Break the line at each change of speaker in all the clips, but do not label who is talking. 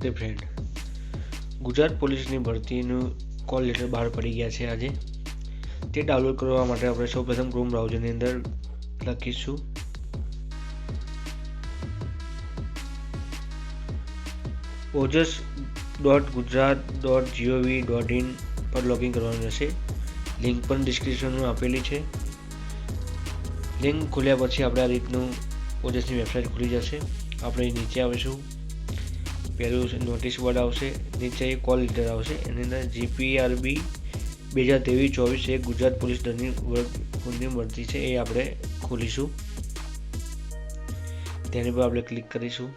તે ફ્રેન્ડ, ગુજરાત પોલીસની ભરતીનું call letter બહાર પડી ગયા છે આજે. તે ડાઉનલોડ કરવા માટે આપણે સૌપ્રથમ ક્રોમ બ્રાઉઝરની અંદર લખીશું ojas.gujarat.gov.in પર લોગિન કરવાનું રહેશે. લિંક પણ ડિસ્ક્રિપ્શનમાં આપેલી છે. લિંક ખોલ્યા પછી આપણે આ રીતનું ઓજસની વેબસાઇટ ખુલી જશે. આપણે નીચે આવીશું, પહેલું નોટિસ બોર્ડ આવશે, નીચે કોલ લેટર આવશે, એની અંદર GPRB 2023-24 એ ગુજરાત પોલીસ દળની ભરતી છે એ આપણે ખોલીશું. તેની પર આપણે ક્લિક કરીશું.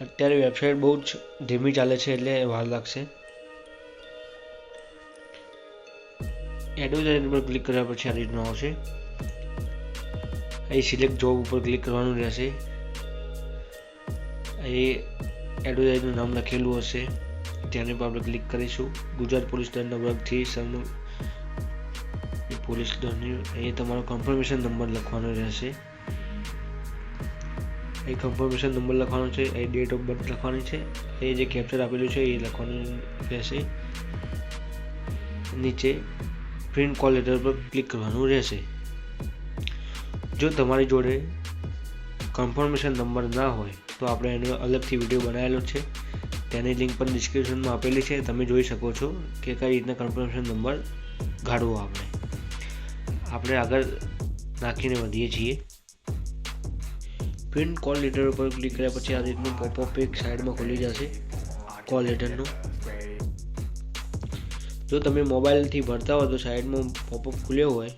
અત્યારે વેબસાઇટ બહુ જ ધીમી ચાલે છે એટલે વાર લાગશે. એડવર્ટાઇઝમેન્ટ પર ક્લિક કર્યા પછી આ રીતનું આવશે. અહીં સિલેક્ટ જોબ ઉપર ક્લિક કરવાનું રહેશે. અહીં એડવર્ટાઇઝનું નામ લખેલું હશે, તેની પર આપણે ક્લિક કરીશું. ગુજરાત પોલીસ દળના વર્ગથી સરનું પોલીસ દળની અહીં તમારો કન્ફર્મેશન નંબર લખવાનો રહેશે. અહીં કન્ફર્મેશન નંબર લખવાનો છે, અહીં ડેટ ઓફ બર્થ લખવાની છે, અહીં જે કેપ્ચર આપેલું છે એ લખવાનું રહેશે. નીચે પ્રિન્ટ કોલ લેટર પર ક્લિક કરવાનું રહેશે. જો તમારી જોડે કન્ફર્મેશન નંબર ના હોય તો આપણે એનો અલગથી વિડીયો બનાવેલો છે, તેની લિંક પણ ડિસ્ક્રિપ્શનમાં આપેલી છે. તમે જોઈ શકો છો કે કઈ રીતના કન્ફર્મેશન નંબર કાઢવો. આપણે આગળ નાખીને વધીએ છીએ. પ્રિન્ટ કોલ લેટર ઉપર ક્લિક કર્યા પછી આ રીતનું પોપઅપ એક સાઈડમાં ખુલી જશે કોલ લેટરનું. જો તમે મોબાઈલથી ભરતા હોય તો સાઈડમાં પોપઅપ ખુલ્યો હોય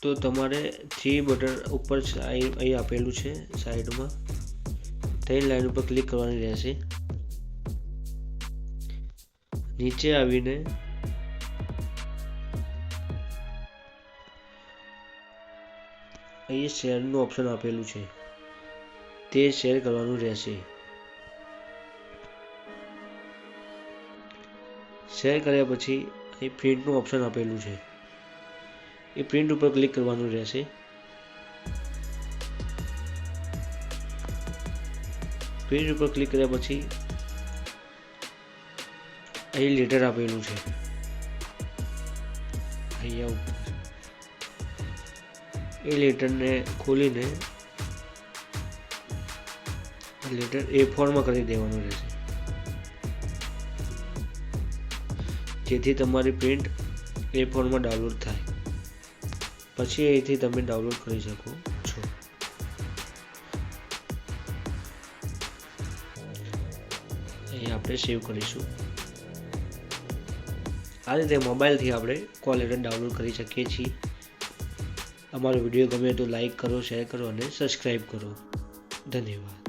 તો તમારે 3 બટન ઉપર અહીં આપેલું છે સાઈડમાં, 3 લાઈન ઉપર ક્લિક કરવાની રહેશે. નીચે આવીને અહીં શેરનું ઓપ્શન આપેલું છે, તે શેર કરવાનું રહેશે. શેર કર્યા પછી અહીં પ્રિન્ટનું ઓપ્શન આપેલું છે, એ પ્રિન્ટ ઉપર ક્લિક કરવાનું રહેશે. પ્રિન્ટ ઉપર ક્લિક કર્યા પછી અહીં લેટર આપેલું છે, અહીંયા ઉપર એ લેટરને ખોલીને લેટર A4 માં કરી દેવાનું રહેશે, જેથી તમારી પ્રિન્ટ A4 માં ડાઉનલોડ થાય. પછી અહીંથી તમે ડાઉનલોડ કરી શકો છો. અહીં આપણે સેવ કરીશું. આ રીતે મોબાઈલથી આપણે કોલ લેટર ડાઉનલોડ કરી શકીએ છીએ. અમારો વિડીયો ગમે તો લાઈક કરો, શેર કરો અને સબસ્ક્રાઈબ કરો. ધન્યવાદ.